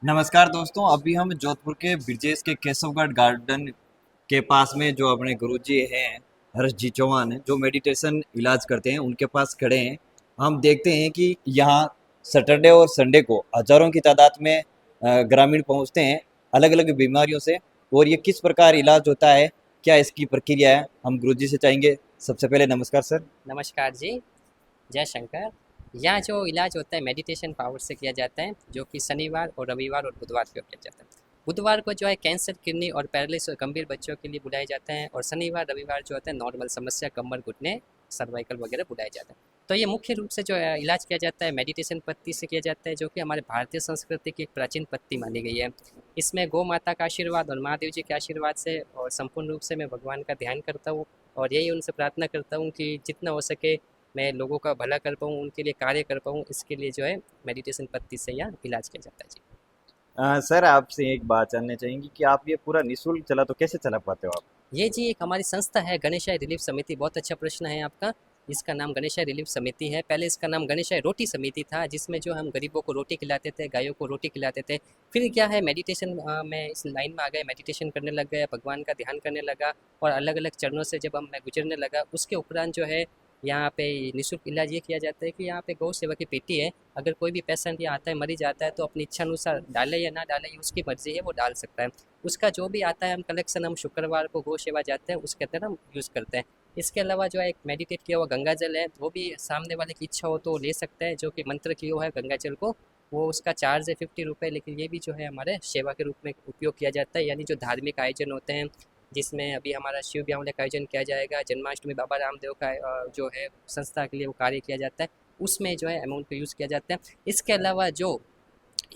नमस्कार दोस्तों, अभी हम जोधपुर के ब्रिजेश के केशवगढ़ गार्डन के पास में जो अपने गुरुजी हैं हर्ष जी चौहान जो मेडिटेशन इलाज करते हैं उनके पास खड़े हैं। हम देखते हैं कि यहाँ सैटरडे और संडे को हजारों की तादाद में ग्रामीण पहुँचते हैं अलग अलग बीमारियों से। और ये किस प्रकार इलाज होता है, क्या इसकी प्रक्रिया है, हम गुरुजी से चाहेंगे। सबसे पहले नमस्कार सर। नमस्कार जी। जय शंकर। यहाँ जो इलाज होता है मेडिटेशन पावर से किया जाता है, जो कि शनिवार और रविवार और बुधवार को किया जाता है। बुधवार को जो है कैंसर, किडनी और पैरालिसिस और गंभीर बच्चों के लिए बुलाए जाते हैं, और शनिवार रविवार जो होता है नॉर्मल समस्या, कमर, घुटने, सर्वाइकल वगैरह बुलाए जाते हैं। तो ये मुख्य रूप से जो है इलाज किया जाता है मेडिटेशन पत्ती से किया जाता है, जो कि हमारे भारतीय संस्कृति की एक प्राचीन पत्ती मानी गई है। इसमें गौ माता का आशीर्वाद और महादेव जी के आशीर्वाद से और संपूर्ण रूप से मैं भगवान का ध्यान करता हूँ, और यही उनसे प्रार्थना करता हूँ कि जितना हो सके मैं लोगों का भला कर पाऊँ, उनके लिए कार्य कर पाऊँ। इसके लिए जो है मेडिटेशन पत्ती से यहाँ इलाज किया जाता है जी। सर आपसे एक बात जानना चाहेंगे कि आप ये पूरा निःशुल्क चला तो कैसे चला पाते हो आप। ये जी एक हमारी संस्था है, गणेशाय रिलीफ समिति। बहुत अच्छा प्रश्न है आपका। इसका नाम गणेशाय रिलीफ समिति है। पहले इसका नाम गणेशाय रोटी समिति था, जिसमें जो हम गरीबों को रोटी खिलाते थे, गायों को रोटी खिलाते थे। फिर क्या है, मेडिटेशन में इस लाइन में आ गए, मेडिटेशन करने लग गए, भगवान का ध्यान करने लगा, और अलग अलग चरणों से जब हम मैं गुजरने लगा, उसके उपरांत जो है यहाँ पे निःशुल्क इलाज ये किया जाता है कि यहाँ पे गौ सेवा की पेटी है। अगर कोई भी पेशेंट यहाँ आता है, मरीज आता है, तो अपनी इच्छा अनुसार डाले या ना डाले, ये उसकी मर्जी है, वो डाल सकता है। उसका जो भी आता है हम कलेक्शन, हम शुक्रवार को गौ सेवा जाते हैं, उसके अंदर हम यूज़ करते हैं। इसके अलावा जो है एक मेडिटेट किया हुआ गंगा जल है, वो भी सामने वाले की इच्छा हो तो ले सकता है, जो कि मंत्र किया हुआ है गंगा जल को। वो उसका चार्ज है 50 रुपये, लेकिन ये भी जो है हमारे सेवा के रूप में उपयोग किया जाता है। यानी जो धार्मिक आयोजन होते हैं, जिसमें अभी हमारा शिव ब्यावले का आयोजन किया जाएगा, जन्माष्टमी बाबा रामदेव का जो है संस्था के लिए वो कार्य किया जाता है, उसमें जो है अमाउंट को यूज़ किया जाता है। इसके अलावा जो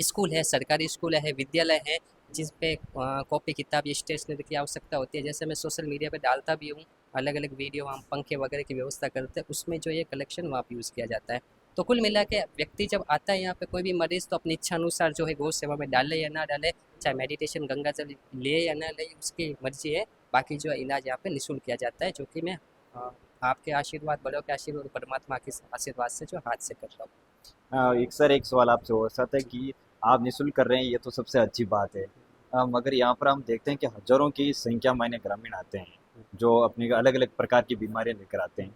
स्कूल है, सरकारी स्कूल है, विद्यालय है, जिस पे कॉपी किताब या स्टेशनरी की आवश्यकता होती है, जैसे मैं सोशल मीडिया पे डालता भी हूँ अलग अलग वीडियो, हम पंखे वगैरह की व्यवस्था करते हैं, उसमें जो ये कलेक्शन वहाँ पे यूज़ किया जाता है। तो कुल मिला के व्यक्ति जब आता है यहाँ पे, कोई भी मरीज, तो अपनी इच्छा अनुसार जो है गौ सेवा में डाले या ना डाले, चाहे मेडिटेशन गंगा जल ले या ना ले, उसकी मर्जी है। बाकी जो है इलाज यहाँ पे निःशुल्क किया जाता है, जो कि मैं अ, आपके आशीर्वाद, बड़ों के आशीर्वाद, परमात्मा के आशीर्वाद से जो हाथ से करता हूँ। एक सर एक सवाल आपसे और साथ है कि आप निःशुल्क कर रहे हैं, ये तो सबसे अच्छी बात है। मगर यहाँ पर हम देखते हैं कि हजारों की संख्या मायने ग्रामीण आते हैं जो अपनी अलग अलग प्रकार की बीमारियां लेकर आते हैं।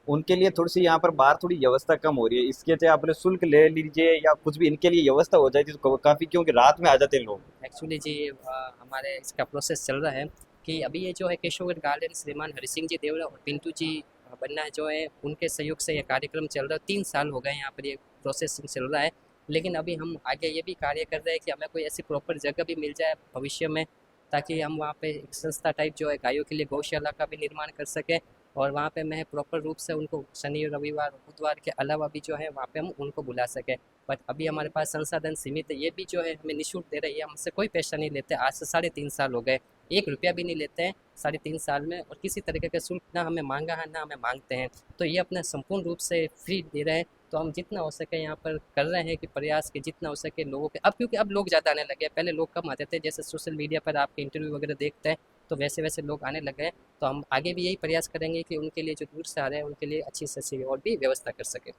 उनके लिए थोड़ी सी यहाँ पर बाहर थोड़ी व्यवस्था कम हो रही है, इसके चाहे आपने शुल्क ले लीजिए या कुछ भी इनके लिए व्यवस्था हो जाए तो काफी, क्योंकि रात में आ जाते हैं लोग। एक्चुअली जी हमारे इसका प्रोसेस चल रहा है कि अभी ये जो है केशवगढ़ गार्डन, श्रीमान हरि सिंह जी देवरा और पिंटू जी बन्ना जो है, उनके सहयोग से ये कार्यक्रम चल रहा है। 3 साल हो गए यहाँ पर ये प्रोसेसिंग चल रहा है। लेकिन अभी हम आगे ये भी कार्य कर रहे हैं कि हमें कोई ऐसी प्रॉपर जगह भी मिल जाए भविष्य में, ताकि हम वहाँ पे एक संस्था टाइप जो है गायों के लिए गौशाला का भी निर्माण कर सकें। और वहाँ पे मैं प्रॉपर रूप से उनको शनि, रविवार, बुधवार के अलावा भी जो है वहाँ पे हम उनको बुला सकें। बट अभी हमारे पास संसाधन सीमित है। ये भी जो है हमें निःशुल्क दे रही है, हमसे कोई पैसा नहीं लेते। आज से 3.5 साल हो गए, 1 रुपया भी नहीं लेते हैं 3.5 साल में, और किसी तरीके का शुल्क ना हमें मांगा है ना हमें मांगते हैं। तो ये अपना संपूर्ण रूप से फ्री दे रहे हैं। तो हम जितना हो सके यहाँ पर कर रहे हैं कि प्रयास कि जितना हो सके लोगों के, अब क्योंकि अब लोग ज़्यादा आने लगे हैं, पहले लोग कम आते थे। जैसे सोशल मीडिया पर आपके इंटरव्यू वगैरह देखते हैं, तो वैसे वैसे लोग आने लगे हैं। तो हम आगे भी यही प्रयास करेंगे कि उनके लिए, जो दूर से आ रहे हैं, उनके लिए अच्छी से अच्छी और भी व्यवस्था कर सके।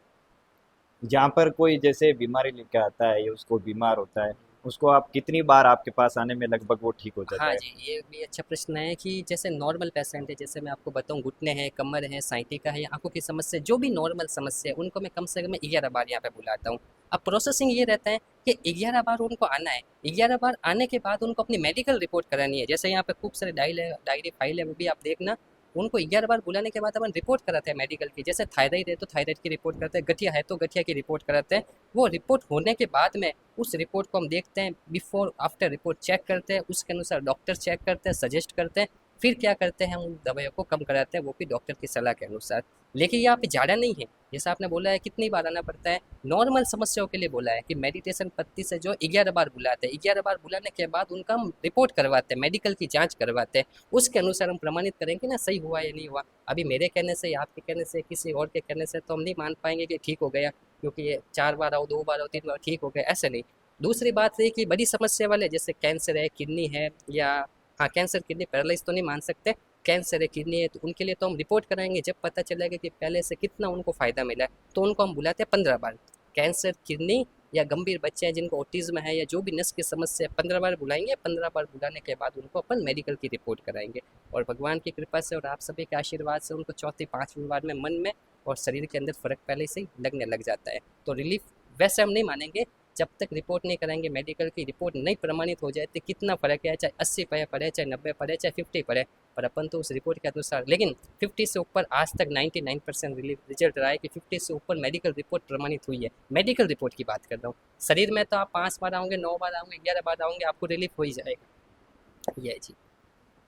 जहाँ पर कोई जैसे बीमारी लेके आता है या उसको बीमार होता है, उसको आप कितनी बार आपके पास आने में लगभग वो ठीक हो जाता हाँ है। जी, ये भी अच्छा प्रश्न है कि जैसे नॉर्मल पेशेंट है, जैसे मैं आपको बताऊँ, घुटने हैं, कमर है, साइटिका है, या आंखों की समस्या, जो भी नॉर्मल समस्या है, उनको मैं कम से कम 11 बार यहाँ पे बुलाता हूँ। अब प्रोसेसिंग ये रहता है कि 11 बार उनको आना है। 11 बार आने के बाद उनको अपनी मेडिकल रिपोर्ट करानी है। जैसे यहाँ पे खूब सारे डायरी फाइल है, वो भी आप देखना। उनको 11 बार बुलाने के बाद अपन रिपोर्ट कराते हैं मेडिकल की। जैसे थायराइड है तो थायराइड की रिपोर्ट कराते हैं, गठिया है तो गठिया की रिपोर्ट कराते हैं। वो रिपोर्ट होने के बाद में उस रिपोर्ट को हम देखते हैं, बिफोर आफ्टर रिपोर्ट चेक करते हैं, उसके अनुसार डॉक्टर चेक करते हैं, सजेस्ट करते हैं। फिर क्या करते हैं, हम उन दवाइयों को कम कराते हैं, वो भी डॉक्टर की सलाह के अनुसार। लेकिन यहाँ पे ज़्यादा नहीं है। जैसा आपने बोला है कितनी बार आना पड़ता है, नॉर्मल समस्याओं के लिए बोला है कि मेडिटेशन पत्ती से जो 11 बार बुलाते हैं, 11 बार बुलाने के बाद उनका हम रिपोर्ट करवाते हैं, मेडिकल की जांच करवाते हैं। उसके अनुसार हम प्रमाणित करेंगे ना सही हुआ या नहीं हुआ। अभी मेरे कहने से या आपके कहने से, किसी और के कहने से तो हम नहीं मान पाएंगे कि ठीक हो गया, क्योंकि ये 4 बार आओ, 2 बार आओ, 3 बार ठीक हो गया, ऐसे नहीं। दूसरी बात है कि बड़ी समस्या वाले, जैसे कैंसर है, किडनी है, या हाँ कैंसर, किडनी, पैरालाइज तो नहीं मान सकते। कैंसर है, किडनी है, तो उनके लिए तो हम रिपोर्ट कराएंगे। जब पता चलेगा कि पहले से कितना उनको फ़ायदा मिला है, तो उनको हम बुलाते हैं 15 बार। कैंसर, किडनी या गंभीर बच्चे हैं जिनको ऑटिज्म है या जो भी नस की समस्या है, 15 बार बुलाएंगे, 15 बार बुलाने के बाद उनको अपन मेडिकल की रिपोर्ट कराएंगे। और भगवान की कृपा से और आप सभी के आशीर्वाद से उनको चौथी 5वीं बार में मन में और शरीर के अंदर फर्क पहले से ही लगने लग जाता है। तो रिलीफ वैसे हम नहीं मानेंगे जब तक रिपोर्ट नहीं कराएंगे, मेडिकल की रिपोर्ट नहीं प्रमाणित हो जाए तो कितना फ़र्क है, चाहे 80 पड़े, चाहे 90 पड़े, चाहे 50 पड़े, पर अपन तो उस रिपोर्ट के अनुसार। लेकिन 50 से ऊपर आज तक 99% रिजल्ट रहा है कि 50 से ऊपर मेडिकल रिपोर्ट प्रमाणित हुई है। मेडिकल रिपोर्ट की बात कर रहा हूँ, शरीर में तो आप 5 बार आओगे, 9 बार आओगे, 11 बार आओगे, आपको रिलीफ हो ही जाएगा। ये है जी।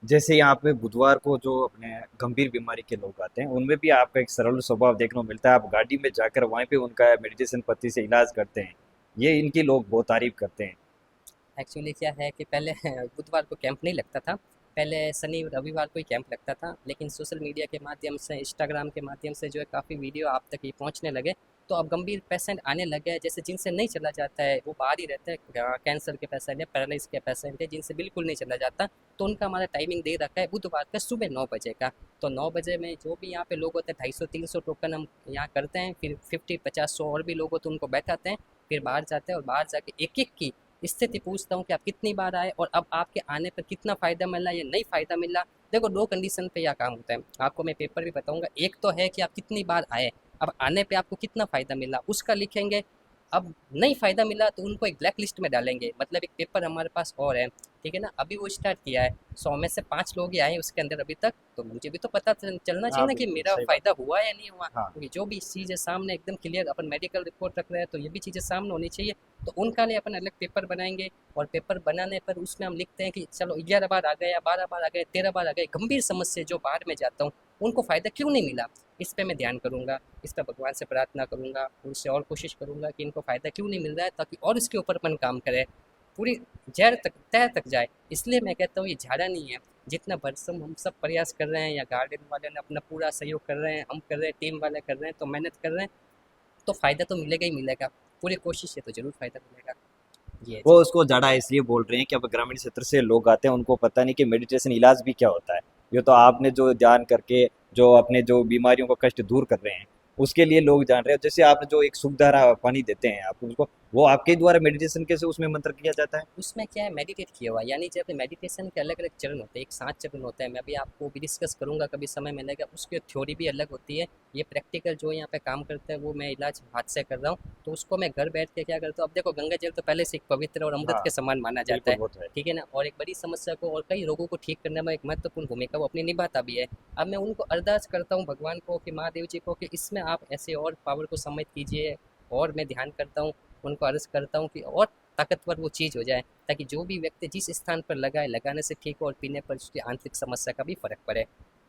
जैसे यहाँ पे बुधवार को जो अपने गंभीर बीमारी के लोग आते हैं उनमें भी आपका एक सरल स्वभाव देखने को मिलता है। आप गाड़ी में जाकर वहीं पे उनका मेडिटेशन पत्ती से इलाज करते हैं, ये इनकी लोग बहुत तारीफ करते हैं। एक्चुअली क्या है कि पहले बुधवार को कैंप नहीं लगता था, पहले शनि रविवार को ही कैंप लगता था। लेकिन सोशल मीडिया के माध्यम से, इंस्टाग्राम के माध्यम से जो है काफ़ी वीडियो आप तक ये पहुंचने लगे, तो अब गंभीर पेशेंट आने लगे हैं, जैसे जिनसे नहीं चला जाता है वो बाहर ही रहते हैं, कैंसर के पेशेंट है, पैरालिस के पेशेंट है, जिनसे बिल्कुल नहीं चला जाता, तो उनका हमारा टाइमिंग दे रखा है बुधवार का सुबह 9 बजे का। तो 9 बजे में जो भी यहाँ पे लोग होते हैं, 250-300 टोकन हम यहाँ करते हैं, फिर 50-50-100 और भी लोग होते हैं उनको बैठाते हैं, फिर बाहर जाते हैं और बाहर जाके एक एक की स्थिति पूछता हूँ कि आप कितनी बार आए और अब आपके आने पर कितना फ़ायदा मिला या नहीं फ़ायदा मिला। देखो 2 कंडीशन पे यह काम होता है, आपको मैं पेपर भी बताऊंगा। एक तो है कि आप कितनी बार आए, अब आने पे आपको कितना फ़ायदा मिला उसका लिखेंगे। अब नहीं फ़ायदा मिला तो उनको एक ब्लैक लिस्ट में डालेंगे, मतलब एक पेपर हमारे पास और है, ठीक है ना, अभी वो स्टार्ट किया है, 100 में से 5 लोग ही आए उसके अंदर अभी तक, तो मुझे भी तो पता चलना चाहिए हाँ ना कि बिल्कुल मेरा सही बात। फ़ायदा हुआ या नहीं हुआ, हाँ क्योंकि जो भी चीज़ है सामने एकदम क्लियर, अपन मेडिकल रिपोर्ट रख रहे हैं तो ये भी चीज़ें सामने होनी चाहिए। तो उनका लिए अपन अलग पेपर बनाएंगे, और पेपर बनाने पर उसमें हम लिखते हैं कि चलो 11 बार आ गए या 12 बार आ गए, 13 बार आ गए, गंभीर समस्या जो बाहर में जाता हूँ उनको फ़ायदा क्यों नहीं मिला, इस पे मैं ध्यान करूँगा, इस पे भगवान से प्रार्थना करूँगा, उनसे और कोशिश करूँगा कि इनको फ़ायदा क्यों नहीं मिल रहा है, ताकि और इसके ऊपर अपन काम करें, पूरी जड़ तक तह तक जाए। इसलिए मैं कहता हूँ ये झाड़ा नहीं है, जितना परिश्रम हम सब प्रयास कर रहे हैं या गार्डन वाले ने अपना पूरा सहयोग कर रहे हैं, हम कर रहे हैं, टीम वाले कर रहे हैं, तो मेहनत कर रहे हैं, तो फ़ायदा तो मिलेगा ही मिलेगा, पूरी कोशिश है तो ज़रूर फ़ायदा मिलेगा। ये वो जी। उसको जाड़ा इसलिए बोल रहे हैं कि अब ग्रामीण क्षेत्र से लोग आते हैं उनको पता नहीं कि मेडिटेशन इलाज भी क्या होता है। ये तो आपने जो ध्यान करके जो अपने जो बीमारियों का कष्ट दूर कर रहे हैं उसके लिए लोग जान रहे हैं। जैसे आपने जो एक सुखधारा पानी देते हैं आप उसको, वो आपके द्वारा मेडिटेशन कैसे उसमें मंत्र किया जाता है? उसमें क्या है, मेडिटेट किया हुआ, यानी जब मेडिटेशन के अलग अलग चरण होते हैं, एक 7 चरण होता है, मैं अभी आपको भी डिस्कस करूंगा कभी समय मिलेगा, उसकी थ्योरी भी अलग होती है। ये प्रैक्टिकल जो यहाँ पे काम करते हैं वो मैं इलाज हाथ से कर रहा हूँ, तो उसको मैं घर बैठ के क्या करता हूँ। अब देखो गंगा जल तो पहले से एक पवित्र और अमृत हाँ के समान माना जाता बिल्कुल है, वो तो है। ठीक है ना, और एक बड़ी समस्या को और कई रोगों को ठीक करने में एक महत्वपूर्ण भूमिका वो अपनी निभाता भी है। अब मैं उनको अरदास करता हूँ भगवान को कि महादेव जी को कि इसमें आप ऐसे और पावर को सम्मिलित कीजिए, और मैं ध्यान करता हूँ, उनको अर्ज करता हूँ कि और ताकतवर वो चीज़ हो जाए, ताकि जो भी व्यक्ति जिस स्थान पर लगाए, लगाने से ठीक हो और पीने पर उसकी आंतरिक समस्या का भी फर्क पड़े।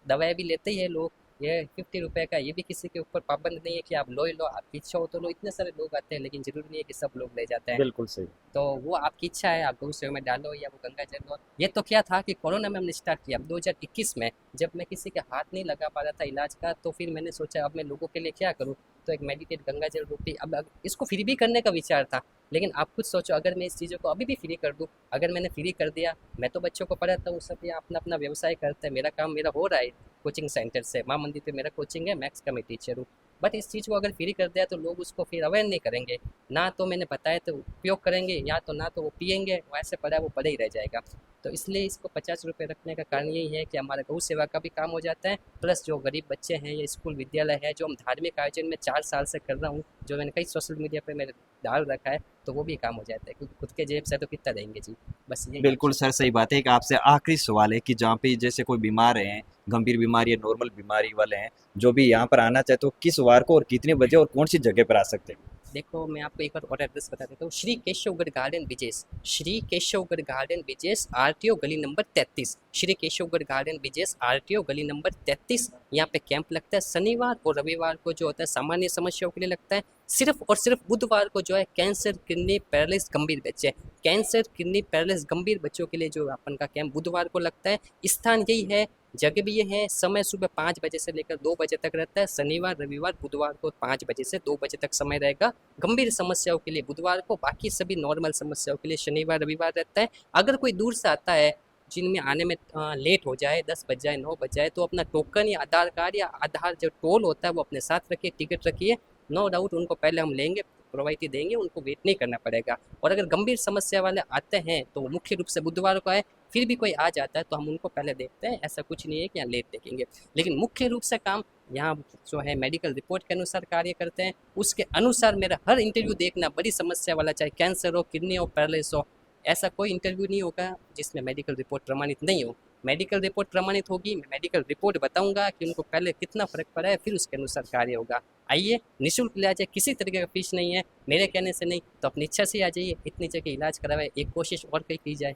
दवाएं भी लेते ही है लोग, ये 50 रुपए का, ये भी किसी के ऊपर पाबंद नहीं है कि आप लो ही लो, आपकी इच्छा हो तो लो, इतने सारे लोग आते हैं, लेकिन जरूरी नहीं है कि सब लोग ले जाते हैं। बिल्कुल सही। तो वो आपकी इच्छा है, आप गौ सेवा में डालो या वो गंगा जल लो। ये तो क्या था कि कोरोना में हमने स्टार्ट किया 2021 में, जब मैं किसी के हाथ नहीं लगा पा रहा था इलाज का, तो फिर मैंने सोचा अब मैं लोगों के लिए क्या करूँ, तो एक मेडिटेट गंगा जल रूपी, अब इसको फ्री भी करने का विचार था। लेकिन आप खुद सोचो, अगर मैं इस चीज़ों को अभी भी फ्री कर दूँ, अगर मैंने फ्री कर दिया, मैं तो बच्चों को पढ़ाता हूँ, सब यहाँ अपना अपना व्यवसाय करते हैं, मेरा काम मेरा हो रहा है कोचिंग सेंटर से, माँ मंदिर पे मेरा कोचिंग है, मैथ्स का मैं टीचर हूँ। बट इस चीज़ को अगर फ्री कर दिया तो लोग उसको फिर अवेयर नहीं करेंगे, ना तो मैंने बताया तो उपयोग करेंगे, या तो ना तो वो पियेंगे, वैसे पड़ा है वो पड़ा ही रह जाएगा। तो इसलिए इसको 50 रुपये रखने का कारण यही है कि हमारा गौ सेवा का भी काम हो जाता है, प्लस जो गरीब बच्चे हैं या स्कूल विद्यालय है, जो हम धार्मिक आयोजन में 4 साल से कर रहा हूँ, जो मैंने कई सोशल मीडिया पे मेरे डाल रखा है, तो वो भी काम हो जाता है, क्योंकि खुद के जेब से तो कितना देंगे जी। बस यही बिल्कुल आपसे। सर सही बात है। एक आपसे आखिरी सवाल है कि जहाँ पे जैसे कोई बीमार है, गंभीर बीमारी है, नॉर्मल बीमारी वाले हैं, जो भी यहाँ पर आना चाहे तो किस वार को और कितने बजे और कौन सी जगह पर आ सकते हैं? देखो मैं आपको एक बार और एड्रेस बता देता हूँ, श्री केशवगढ़ गार्डन विजेश, श्री केशवगढ़ गार्डन विजेश, आरटीओ गली नंबर 33, श्री केशवगढ़ गार्डन विजेश, आरटीओ गली नंबर 33। यहाँ पे कैंप लगता है शनिवार और रविवार को, जो होता है सामान्य समस्याओं के लिए लगता है। सिर्फ और सिर्फ बुधवार को जो है कैंसर, किडनी पैरालिस गंभीर बच्चे, कैंसर किडनी पैरालिस गंभीर बच्चों के लिए जो अपन का कैंप बुधवार को लगता है। स्थान यही है, जगह भी ये है, समय सुबह 5 बजे से लेकर 2 बजे तक रहता है, शनिवार रविवार बुधवार को 5 बजे से 2 बजे तक समय रहेगा गंभीर समस्याओं के लिए बुधवार को, बाकी सभी नॉर्मल समस्याओं के लिए शनिवार रविवार रहता है। अगर कोई दूर से आता है, जिनमें आने में लेट हो जाए, 10 बज जाए, 9 बज जाए, तो अपना टोकन या आधार कार्ड या आधार जो टोल होता है वो अपने साथ रखिए, टिकट रखिए, नो डाउट उनको पहले हम लेंगे, प्रोवाइड देंगे, उनको वेट नहीं करना पड़ेगा। और अगर गंभीर समस्या वाले आते हैं तो वो मुख्य रूप से बुधवार को आए, फिर भी कोई आ जाता है तो हम उनको पहले देखते हैं, ऐसा कुछ नहीं है कि यहाँ लेट देखेंगे। लेकिन मुख्य रूप से काम यहाँ जो है मेडिकल रिपोर्ट के अनुसार कार्य करते हैं, उसके अनुसार मेरा हर इंटरव्यू देखना, बड़ी समस्या वाला चाहे कैंसर हो, किडनी हो, पैरालिसिस हो, ऐसा कोई इंटरव्यू नहीं होगा जिसमें मेडिकल रिपोर्ट प्रमाणित नहीं हो। मेडिकल रिपोर्ट प्रमाणित होगी, मैं मेडिकल रिपोर्ट बताऊंगा कि उनको पहले कितना फर्क पड़ा है, फिर उसके अनुसार कार्य होगा। आइए, निःशुल्क इलाज है, किसी तरीके का फीस नहीं है, मेरे कहने से नहीं तो अपनी इच्छा से आ जाइए, इतनी जगह इलाज करवाए, एक कोशिश और कहीं की जाए,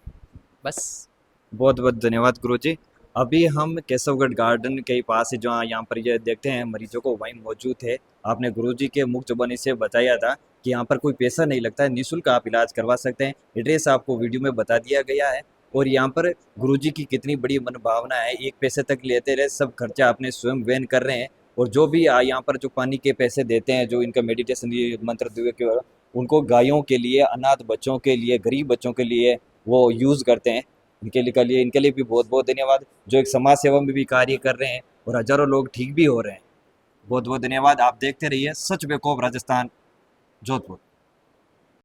बस। बहुत बहुत धन्यवाद गुरुजी। अभी हम केशवगढ़ गार्डन के पास ही जहाँ यहाँ पर ये देखते हैं मरीजों को वहीं मौजूद है। आपने गुरुजी के मुख जुबानी से बताया था कि यहाँ पर कोई पैसा नहीं लगता है, निःशुल्क आप इलाज करवा सकते हैं। एड्रेस आपको वीडियो में बता दिया गया है। और यहाँ पर गुरुजी की कितनी बड़ी मनोभावना है, एक पैसे तक लेते रहे, सब खर्चा अपने स्वयं वहन कर रहे हैं। और जो भी यहाँ पर जो पानी के पैसे देते हैं, जो इनका मेडिटेशन मंत्र दिए के, उनको गायों के लिए, अनाथ बच्चों के लिए, गरीब बच्चों के लिए वो यूज़ करते हैं। इनके लिए भी बहुत बहुत धन्यवाद, जो एक समाज सेवा में भी कार्य कर रहे हैं और हजारों लोग ठीक भी हो रहे हैं। बहुत बहुत धन्यवाद। आप देखते रहिए सच बेखौफ राजस्थान, जोधपुर।